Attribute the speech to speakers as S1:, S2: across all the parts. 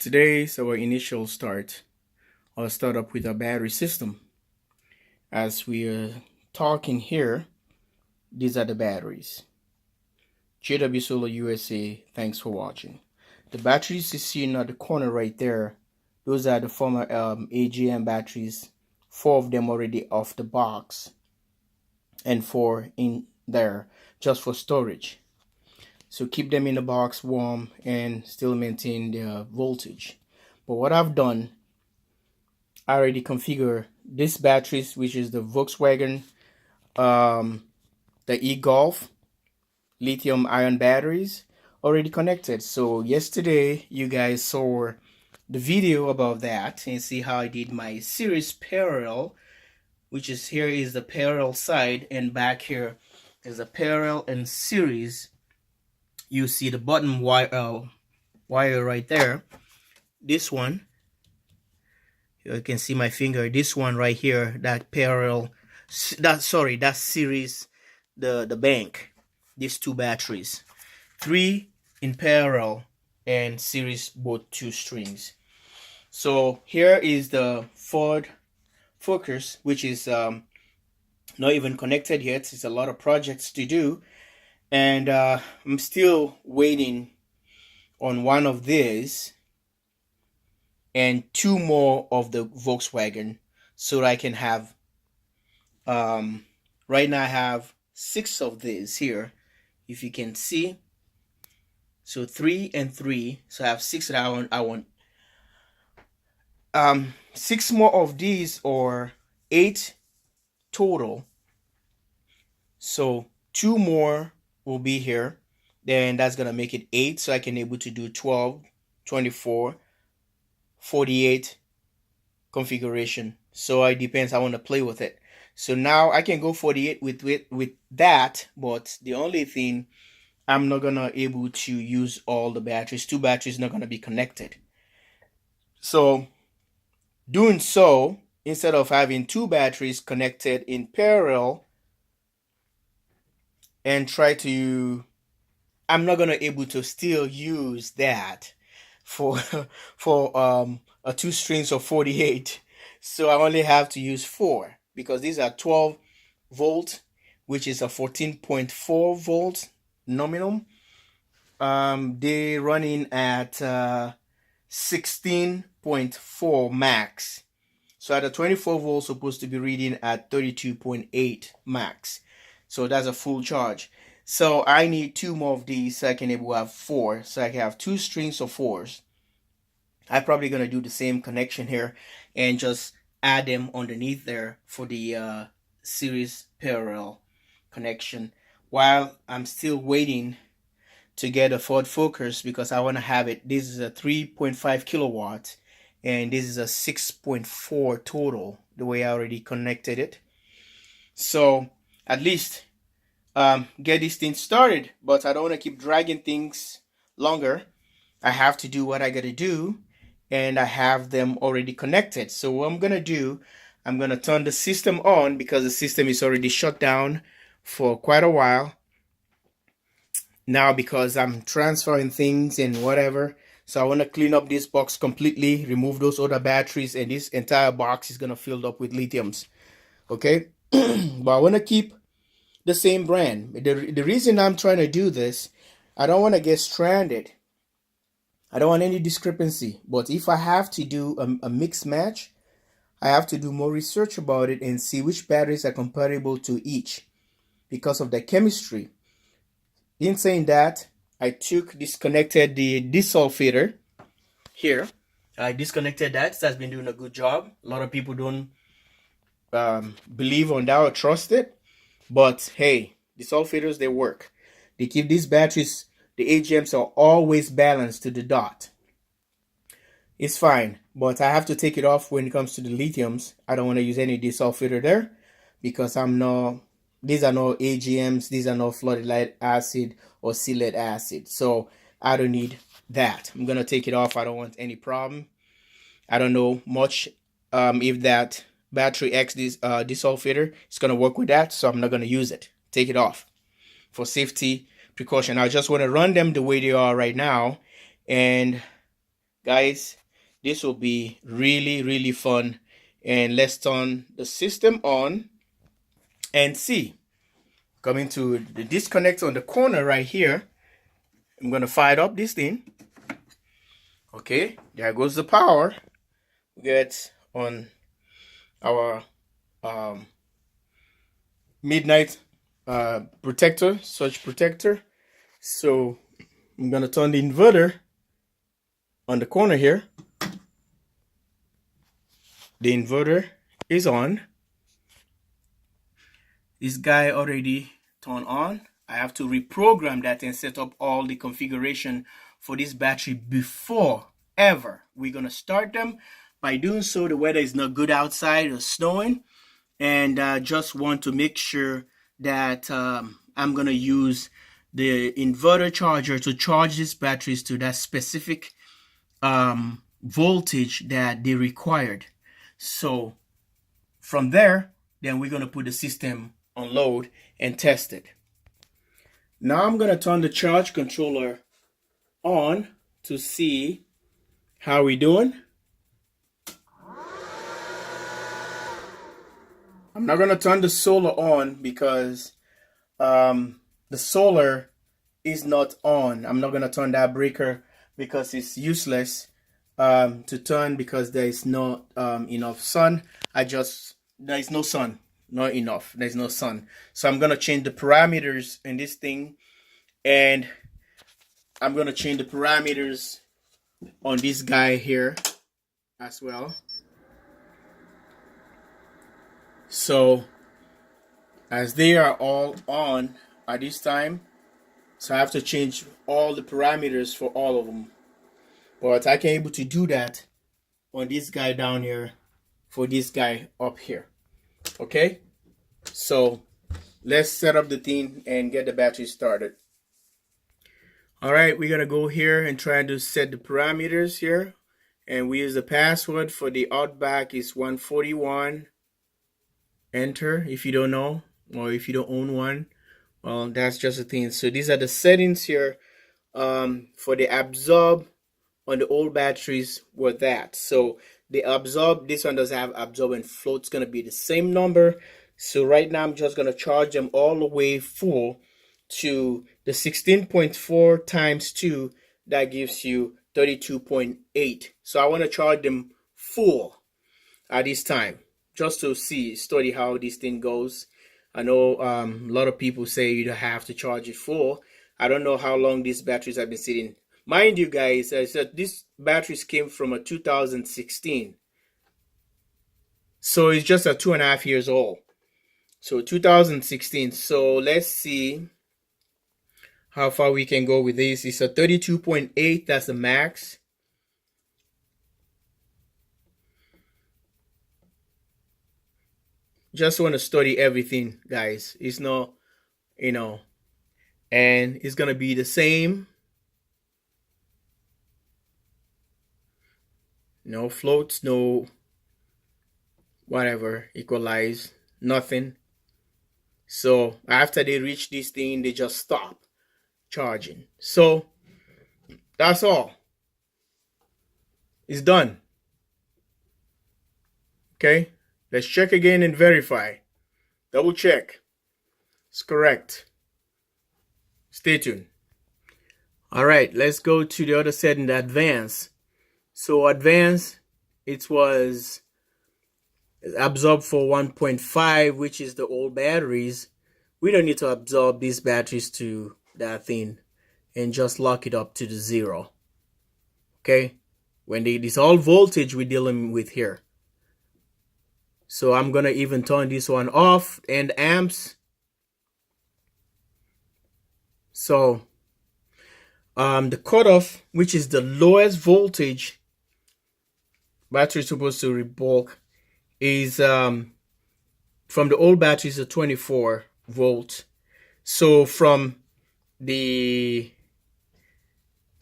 S1: Today is our initial start or startup with our battery system. As we are talking here, these are the batteries. JW Solar USA, thanks for watching. The batteries you see in the corner right there, those are the former AGM batteries. 4 of them already off the box and 4 in there just for storage. So keep them in the box warm and still maintain their voltage. But what I've done, I already configure this batteries, which is the Volkswagen, the e-Golf lithium ion batteries already connected. So yesterday you guys saw the video about that and see how I did my series parallel, which is here is the parallel side, and back here is the parallel and series. You see the bottom wire right there. This one, you can see my finger. This one right here, that parallel, that series, the bank. These 2 batteries, 3 in parallel and series, both 2 strings. So here is the Ford Focus, which is not even connected yet. It's a lot of projects to do. And I'm still waiting on one of these and 2 more of the Volkswagen so that I can have, right now I have 6 of these here, if you can see. So 3 and 3, so I have 6 that I want 6 more of these, or 8 total. So 2 more will be here, then that's gonna make it 8, so I can able to do 12, 24, 48 configuration. So it depends, I want to play with it. So now I can go 48 with that, but the only thing, I'm not gonna able to use all the batteries. 2 batteries not gonna be connected. So doing so, instead of having 2 batteries connected in parallel and try to, I'm not gonna able to still use that for a 2 strings of 48. So I only have to use 4, because these are 12 volt, which is a 14.4 volts nominal. They running at 16.4 max. So at a 24 volts supposed to be reading at 32.8 max. So that's a full charge. So I need 2 more of these so I can able to have 4. So I can have 2 strings of 4s. I'm probably gonna do the same connection here and just add them underneath there for the series parallel connection, while I'm still waiting to get a Ford Focus, because I want to have it. This is a 3.5 kilowatt and this is a 6.4 total, the way I already connected it. So at least get this thing started, but I don't want to keep dragging things longer. I have to do what I gotta do, and I have them already connected. So what I'm gonna do, I'm gonna turn the system on, because the system is already shut down for quite a while now, because I'm transferring things and whatever. So I want to clean up this box completely, remove those other batteries, and this entire box is gonna fill up with lithiums. Okay. But I want to keep the same brand. The reason I'm trying to do this, I don't want to get stranded. I don't want any discrepancy. But if I have to do a mix match, I have to do more research about it and see which batteries are compatible to each, because of the chemistry. In saying that, I disconnected the desulfator here. I disconnected that. It has been doing a good job. A lot of people don't believe on that or trust it, but hey, desulfators, they work. They keep these batteries, the AGMs are always balanced to the dot. It's fine, but I have to take it off when it comes to the lithiums. I don't want to use any desulfator there, because these are no AGMs, these are no flooded lead acid or sea lead acid. So I don't need that. I'm gonna take it off. I don't want any problem. I don't know much if that battery X desulfator is gonna work with that, so I'm not gonna use it. Take it off for safety precaution. I just want to run them the way they are right now, and guys, this will be really fun. And let's turn the system on and see. Coming to the disconnect on the corner right here, I'm gonna fire up this thing. Okay, there goes the power. We get on our midnight protector, surge protector. So I'm gonna turn the inverter on the corner here. The inverter is on. This guy already turned on. I have to reprogram that and set up all the configuration for this battery before ever we're gonna start them. By doing so, the weather is not good outside or snowing, and just want to make sure that I'm gonna use the inverter charger to charge these batteries to that specific voltage that they required. So from there, then we're gonna put the system on load and test it. Now I'm gonna turn the charge controller on to see how we doing. I'm not gonna turn the solar on because the solar is not on. I'm not gonna turn that breaker because it's useless to turn because there is not enough sun. There is no sun, not enough. There's no sun. So I'm gonna change the parameters in this thing, and I'm gonna change the parameters on this guy here as well. So as they are all on at this time, so I have to change all the parameters for all of them. But I can able to do that on this guy down here for this guy up here. Okay, so let's set up the thing and get the battery started. All right, we're gonna go here and try to set the parameters here, and we use the password for the Outback is 141. Enter if you don't know, or if you don't own one. Well, that's just a thing. So these are the settings here for the absorb on the old batteries were that. So the absorb, this one doesn't have absorb and float. It's gonna be the same number. So right now I'm just gonna charge them all the way full to the 16.4 times 2. That gives you 32.8. So I want to charge them full at this time, just to study how this thing goes. I know a lot of people say you don't have to charge it full. I don't know how long these batteries have been sitting. Mind you guys, I said these batteries came from a 2016. So it's just a 2.5 years old. So 2016. So let's see how far we can go with this. It's a 32.8, that's the max. Just want to study everything, guys. It's not, and it's gonna be the same. No floats, no whatever, equalize, nothing. So after they reach this thing, they just stop charging. So that's all. It's done. Okay, let's check again and verify. Double check. It's correct. Stay tuned. All right, let's go to the other setting, the advanced. So advanced, it was absorbed for 1.5, which is the old batteries. We don't need to absorb these batteries to that thing and just lock it up to the 0. Okay, when this all voltage we're dealing with here. So I'm gonna even turn this one off and amps. So the cutoff, which is the lowest voltage battery is supposed to bulk, is from the old batteries a 24 volt. So from the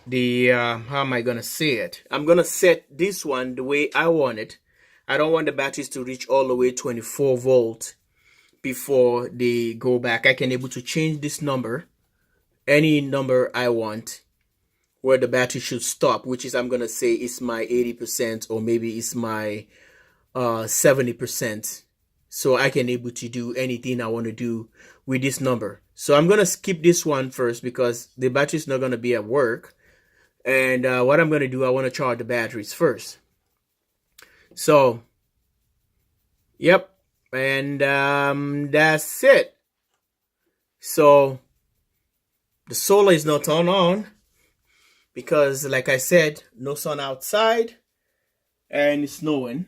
S1: how am I gonna say it? I'm gonna set this one the way I want it. I don't want the batteries to reach all the way 24 volt before they go back. I can able to change this number, any number I want, where the battery should stop, which is, I'm gonna say, it's my 80%, or maybe it's my 70%. So I can able to do anything I want to do with this number. So I'm gonna skip this one first because the battery is not gonna be at work. And what I'm gonna do, I want to charge the batteries first. So, yep, and that's it. So the solar is not turned on because, like I said, no sun outside and it's snowing.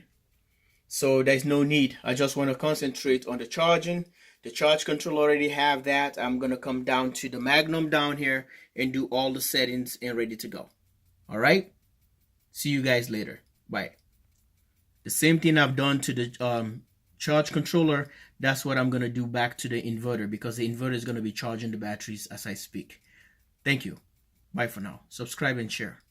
S1: So there's no need. I just want to concentrate on the charging. The charge control already have that. I'm going to come down to the Magnum down here and do all the settings and ready to go. All right. See you guys later. Bye. The same thing I've done to the charge controller, that's what I'm going to do back to the inverter, because the inverter is going to be charging the batteries as I speak. Thank you. Bye for now. Subscribe and share.